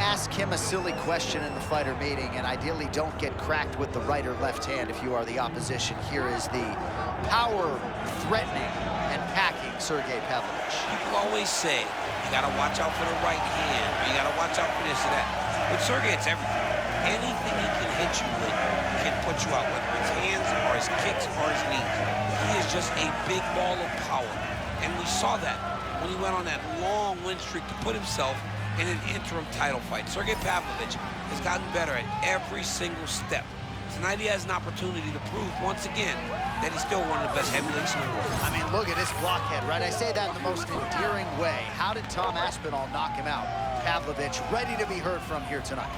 ask him a silly question in the fighter meeting, and ideally don't get cracked with the right or left hand if you are the opposition. Here is the power-threatening and packing Sergey Pavlovich. People always say, you gotta watch out for the right hand, or you gotta watch out for this or that. With Sergey, it's everything. Anything he can hit you with can put you out, whether it's hands or his kicks or his knees. He is just a big ball of power. And we saw that when he went on that long win streak to put himself in an interim title fight. Sergey Pavlovich has gotten better at every single step. Tonight he has an opportunity to prove once again that he's still one of the best heavyweights in the world. I mean, look at his blockhead, right? I say that in the most endearing way. How did Tom Aspinall knock him out? Pavlovich ready to be heard from here tonight.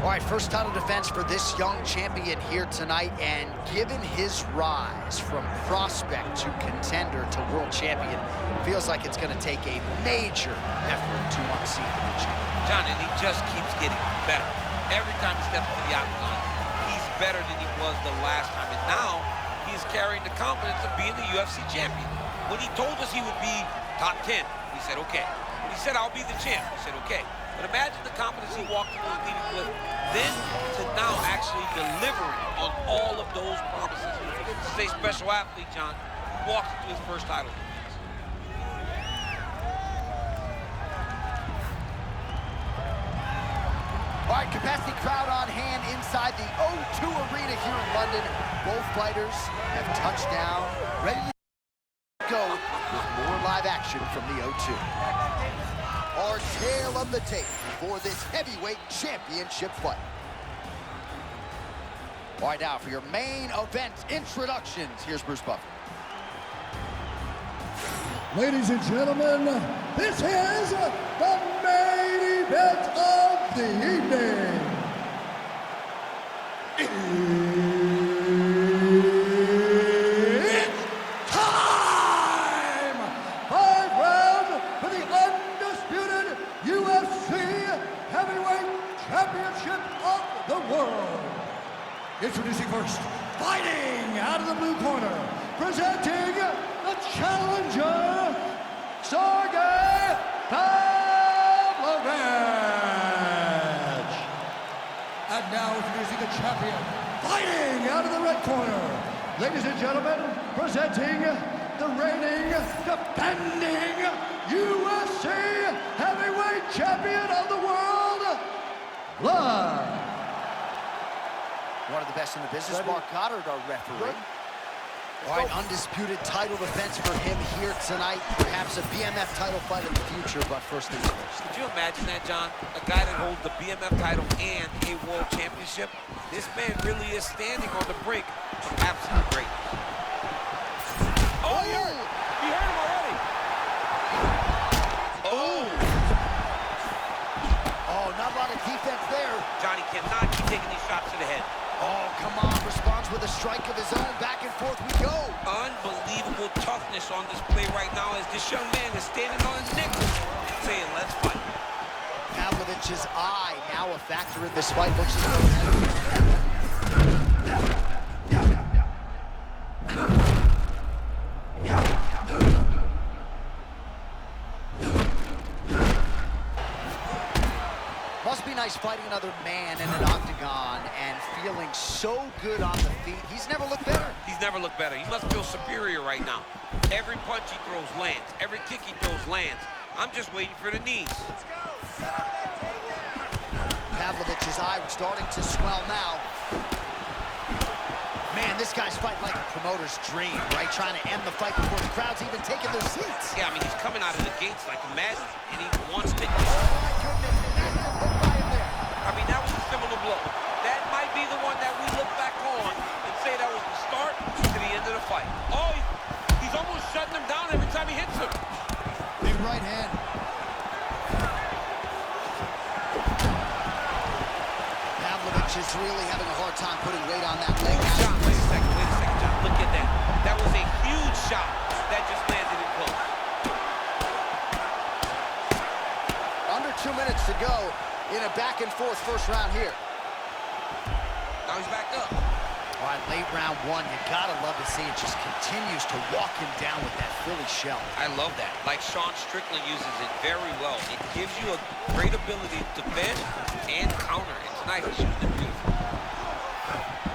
All right, first title defense for this young champion here tonight, and given his rise from prospect to contender to world champion, feels like it's going to take a major effort to unseat the new champion. John, and he just keeps getting better. Every time he steps to the octagon, he's better than he was the last time, and now he's carrying the confidence of being the UFC champion. When he told us he would be top 10, we said, okay. When he said, I'll be the champ, we said, okay. But imagine the confidence he walked into the meeting with, then to now actually delivering on all of those promises. This is a special athlete, John, who walks into his first title defense. All right, capacity crowd on hand inside the O2 Arena here in London. Both fighters have touched down, ready to go with more live action from the O2. Our tale of the tape for this heavyweight championship fight. All right, now for your main event introductions, here's Bruce Buffer. Ladies and gentlemen, this is the main event of the evening. It's time! 5 rounds for the undisputed UFC Heavyweight Championship of the world. Introducing first, fighting out of the blue corner, presenting the challenger, Sergey Pavlovich. And now introducing the champion, fighting out of the red corner, ladies and gentlemen, presenting the reigning, defending UFC Heavyweight Champion of the world, live. One of the best in the business, Mark Goddard, our referee. All right, undisputed title defense for him here tonight. Perhaps a BMF title fight in the future, but first things first. Could you imagine that, John? A guy that holds the BMF title and a world championship? This man really is standing on the brink of absolute greatness. Oh, he hurt him already. Oh, not a lot of defense there. Johnny cannot keep taking these shots to the head. Oh, come on, responds with a strike of his own. Back and forth we go. Unbelievable toughness on display right now as this young man is standing on his nickels saying, let's fight. Pavlovich's eye now a factor in this fight. Looks as though... Must be nice fighting another man in an octagon and feeling so good on the feet. He's never looked better. He's never looked better. He must feel superior right now. Every punch he throws lands. Every kick he throws lands. I'm just waiting for the knees. Pavlovich's eye starting to swell now. Man, this guy's fighting like a promoter's dream, right? Trying to end the fight before the crowd's even taking their seats. Yeah, I mean, he's coming out of the gates like a madman, and he wants to... Oh, my goodness, and that's the hook by him there. I mean, that was a similar blow. That might be the one that we look back on and say that was the start to the end of the fight. Oh, he's almost shutting him down. coach is really having a hard time putting weight on that leg. John, wait a second, John. Look at that. That was a huge shot that just landed in close. Under 2 minutes to go in a back-and-forth first round here. Now he's back up. All right, late round one, you gotta love to see it just continues to walk him down with that Philly shell. I love that. Like Sean Strickland uses it very well. It gives you a great ability to defend and counter. It's nice. He's shooting it beautiful.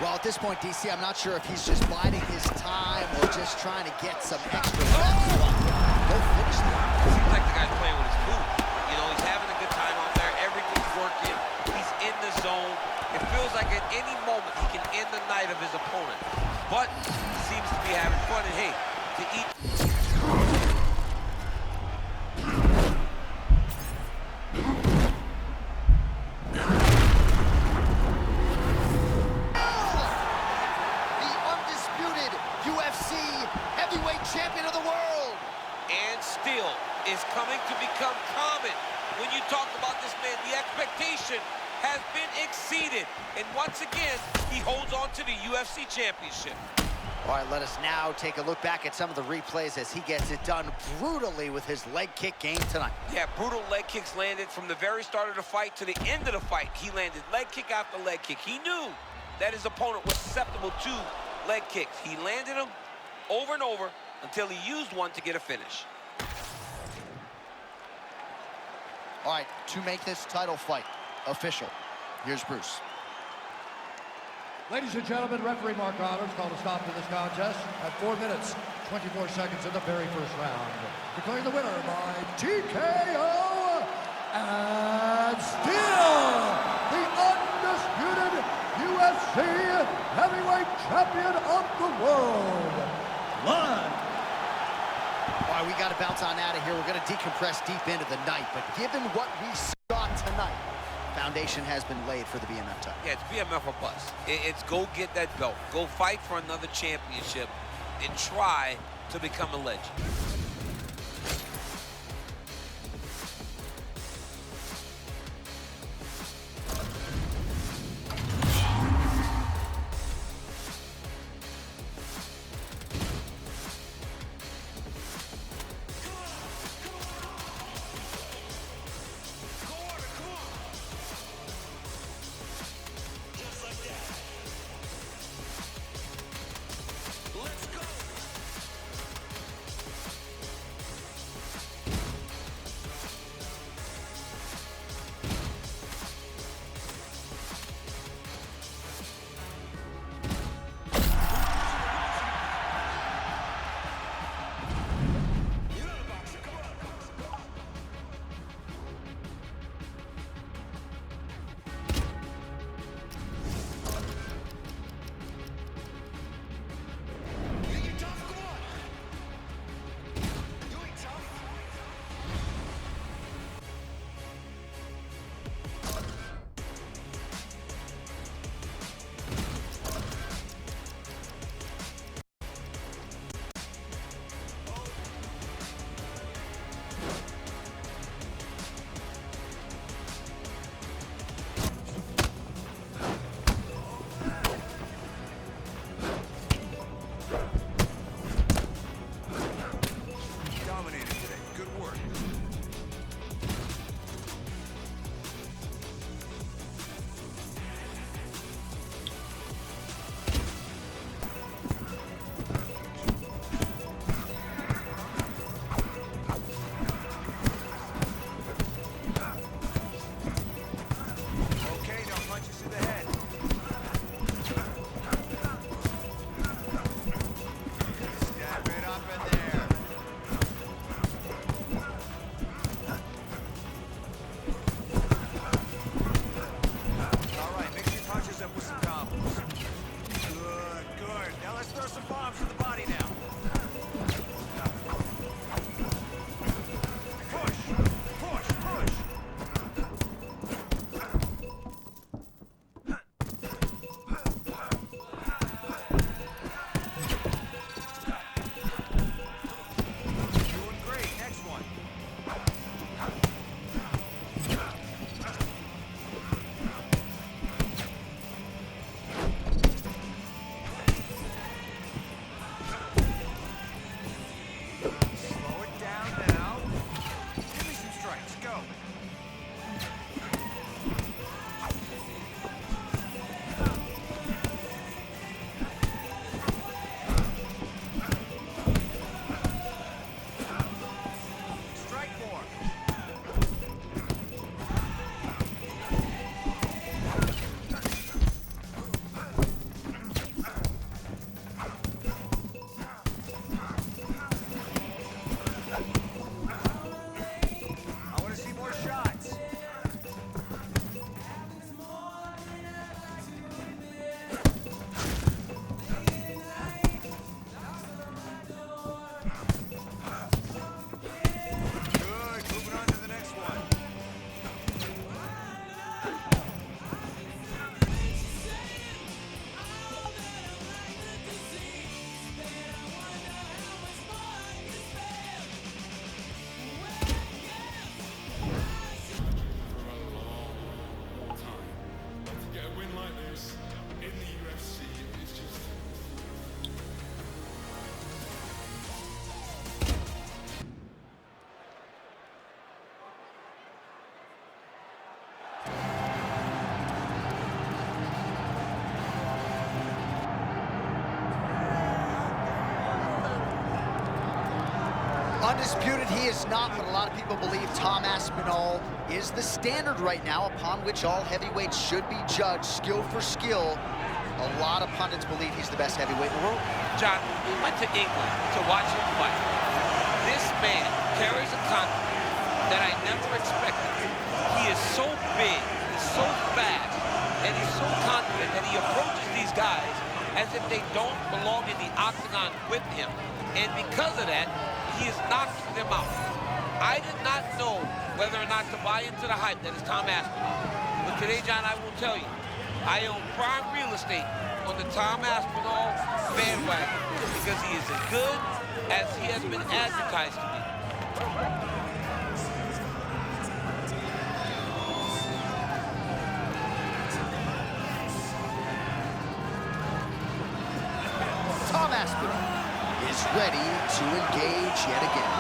Well, at this point, DC, I'm not sure if he's just biding his time or just trying to get some extra reps. Go finish that. Seems like the guy's playing with his food. You know, he's having a good time out there. Everything's working. He's in the zone. It feels like at any moment he can end the night of his opponent. But he seems to be having fun. And hey, to eat... The undisputed UFC heavyweight champion of the world. And still is coming to become common. When you talk about this man, the expectation has been exceeded. And once again, he holds on to the UFC championship. All right, let us now take a look back at some of the replays as he gets it done brutally with his leg kick game tonight. Yeah, brutal leg kicks landed from the very start of the fight to the end of the fight. He landed leg kick after leg kick. He knew that his opponent was susceptible to leg kicks. He landed them over and over until he used one to get a finish. All right, to make this title fight official, here's Bruce. Ladies and gentlemen, referee Mark Honors called a stop to this contest at 4 minutes, 24 seconds in the very first round. Declaring the winner by TKO, and still the undisputed UFC heavyweight champion of the world, Lund. All right, we got to bounce on out of here. We're going to decompress deep into the night, but given what we saw tonight, foundation has been laid for the BMF title. Yeah, it's BMF or bust. It's go get that belt. Go fight for another championship and try to become a legend. go. Strike more. I want to see more shots. Good, moving on to the next one. To get a win like this in the UFC is just... Undisputed, he is not, but a lot of people believe Tom Aspinall is the standard right now upon which all heavyweights should be judged, skill for skill. A lot of pundits believe he's the best heavyweight in the world. John, we went to England to watch him fight. This man carries a confidence that I never expected. He is so big, he's so fast, and he's so confident that he approaches these guys as if they don't belong in the octagon with him. And because of that, he is knocking them out. I did not know whether or not to buy into the hype that is Tom Aspinall. But today, John, I will tell you, I own prime real estate on the Tom Aspinall bandwagon because he is as good as he has been advertised to be. Tom Aspinall is ready to engage yet again.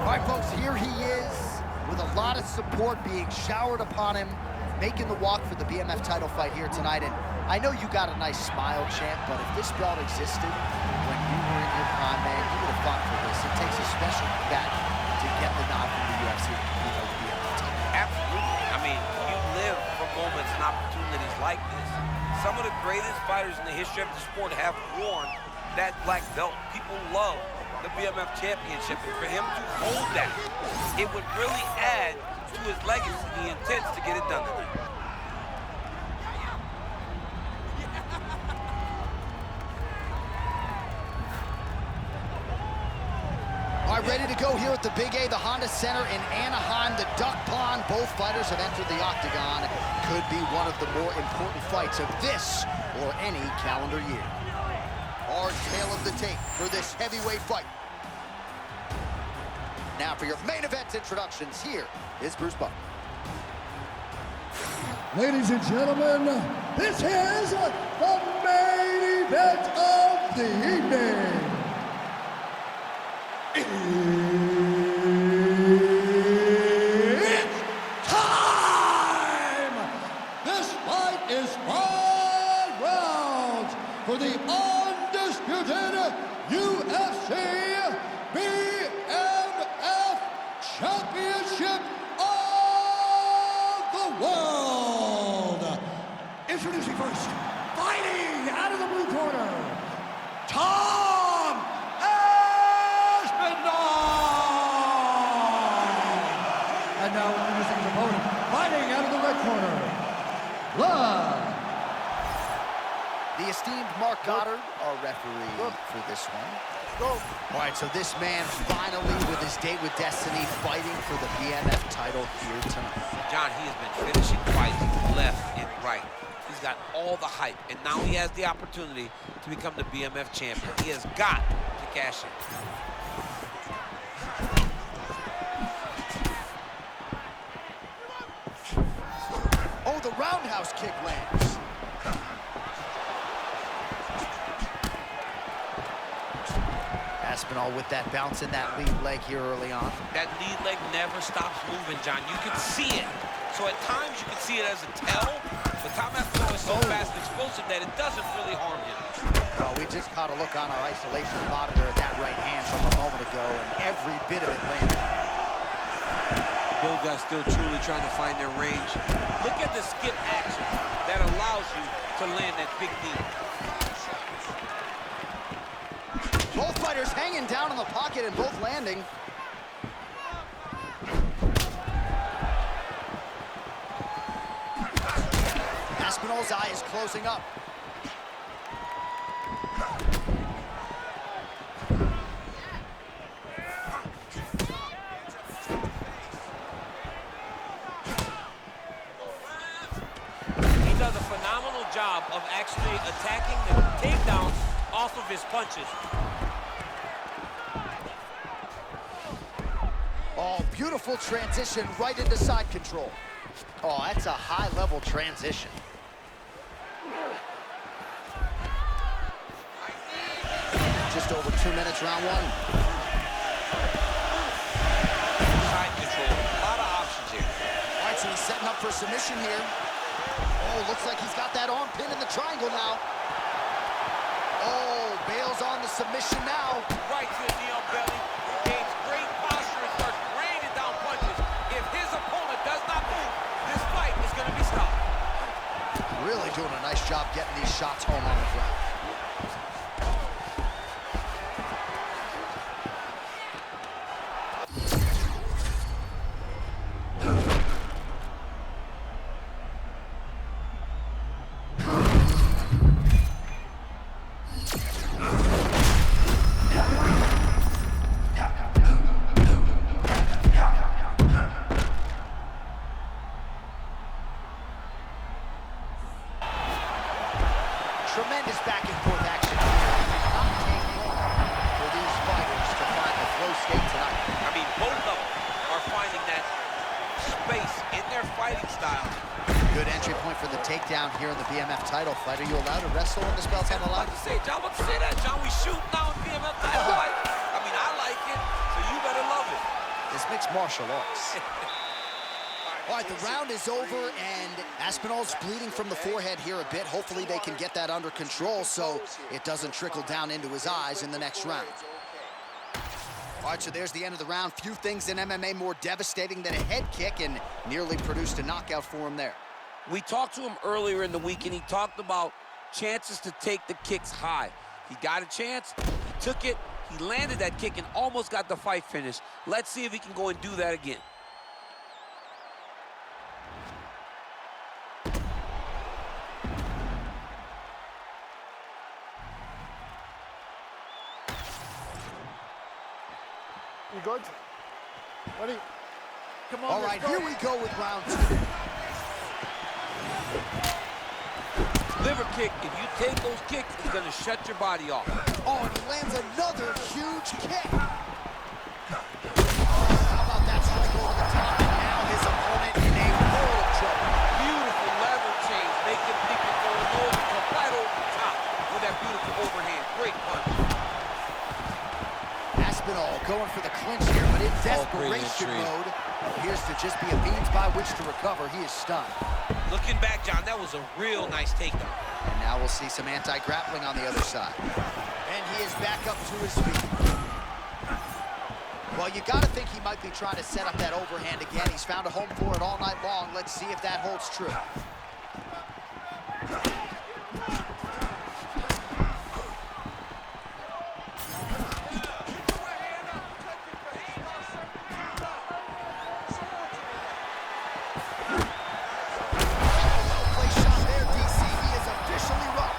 All right, folks, here he is with a lot of support being showered upon him, making the walk for the BMF title fight here tonight. And I know you got a nice smile, champ, but if this belt existed when you were in your prime, man, you would have fought for this. It takes a special bat to get the nod from the UFC to compete for the BMF title. Absolutely. I mean, you live for moments and opportunities like this. Some of the greatest fighters in the history of the sport have worn that black belt. People love the BMF championship, and for him to hold that, it would really add to his legacy. He intends to get it done tonight. All right, ready to go here at the Big A, the Honda Center in Anaheim, the Duck Pond. Both fighters have entered the octagon. Could be one of the more important fights of this or any calendar year. Our tale of the tape for this heavyweight fight. Now for your main event introductions, here is Bruce Buck. Ladies and gentlemen, this is the main event of the evening. It's time! This fight is 5 rounds for the undisputed UFC BMF Championship of the World. Introducing first, fighting out of the blue corner, Tom this one. Go. All right, so this man finally, with his date with Destiny, fighting for the BMF title here tonight. John, he has been finishing fights left and right. He's got all the hype, and now he has the opportunity to become the BMF champion. He has got to cash in. Oh, the roundhouse kick lands. Aspinall with that bounce in that lead leg here early on. That lead leg never stops moving, John. You can see it. So at times you can see it as a tell, but Tom Aspinall is so fast and explosive that it doesn't really harm him. Well, we just caught a look on our isolation monitor at that right hand from a moment ago, and every bit of it landed. Both guys still truly trying to find their range. Look at the skip action that allows you to land that big knee. Both fighters hanging down in the pocket and both landing. Aspinall's eye is closing up. He does a phenomenal job of actually attacking the takedowns off of his punches. Oh, beautiful transition right into side control. Oh, that's a high-level transition. Just over 2 minutes, round one. Side control, a lot of options here. All right, so he's setting up for submission here. Oh, looks like he's got that arm pin in the triangle now. Oh, bails on the submission now. Right to the knee on belly. Gains great posture and starts raining down punches. If his opponent does not move, this fight is going to be stopped. Really doing a nice job getting these shots home on the ground. Tremendous back and forth action here. It did not take long for these fighters to find the flow state tonight. I mean, both of them are finding that space in their fighting style. Good entry point for the takedown here in the BMF title fight. Are you allowed to wrestle when this belt's on the line? John, what to say that, John? We shoot now in BMF title fight. I mean, I like it, so you better love it. This mixed martial arts. All right, the round is over, and Aspinall's bleeding from the forehead here a bit. Hopefully they can get that under control so it doesn't trickle down into his eyes in the next round. All right, so there's the end of the round. Few things in MMA more devastating than a head kick, and nearly produced a knockout for him there. We talked to him earlier in the week, and he talked about chances to take the kicks high. He got a chance, he took it, he landed that kick, and almost got the fight finished. Let's see if he can go and do that again. You good? Ready? Come on, All right, here we go with round two. Liver kick, if you take those kicks, it's gonna shut your body off. Oh, and he lands another huge kick. How about that strike over the top? And now his opponent in a world of trouble. Beautiful lever change, making people go low, come right over the top with that beautiful overhand. Great punch. Aspinall going for the clinch here, but in desperation mode. Appears to just be a means by which to recover. He is stunned. Looking back, John, that was a real nice takedown. And now we'll see some anti-grappling on the other side. And he is back up to his feet. Well, you got to think he might be trying to set up that overhand again. He's found a home for it all night long. Let's see if that holds true.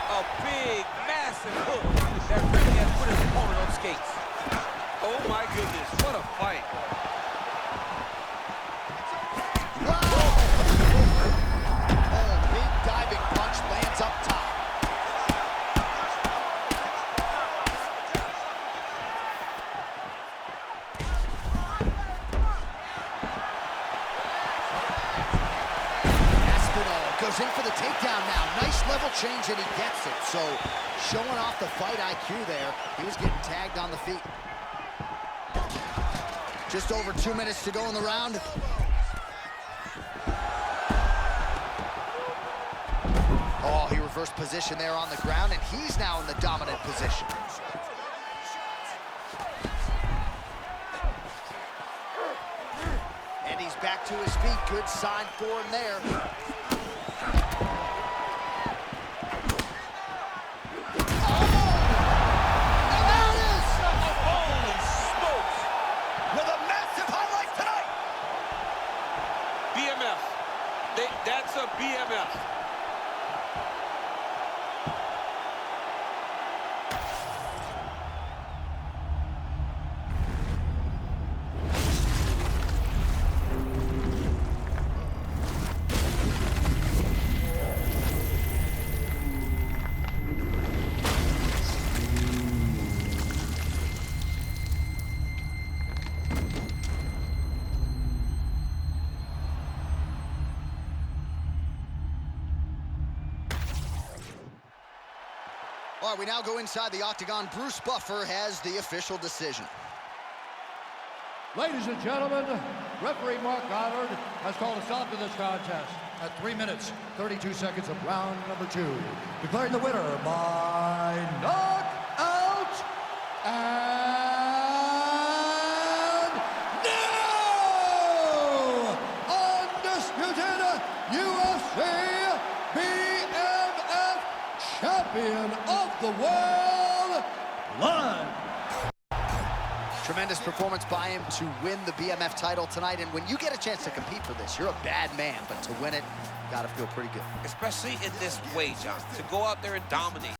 A big, massive hook that really has put his Goes in for the takedown now. Nice level change, and he gets it. So, showing off the fight IQ there. He was getting tagged on the feet. Just over 2 minutes to go in the round. Oh, he reversed position there on the ground, and he's now in the dominant position. And he's back to his feet. Good sign for him there. BMF. That's a BMF. All right, we now go inside the octagon. Bruce Buffer has the official decision. Ladies and gentlemen, referee Mark Goddard has called a stop to this contest at 3 minutes, 32 seconds of round number 2. Declaring the winner by knockout and now undisputed UFC BMF champion of the world, Lund. Tremendous performance by him to win the BMF title tonight. And when you get a chance to compete for this, you're a bad man. But to win it, you gotta feel pretty good. Especially in this way, John. To go out there and dominate.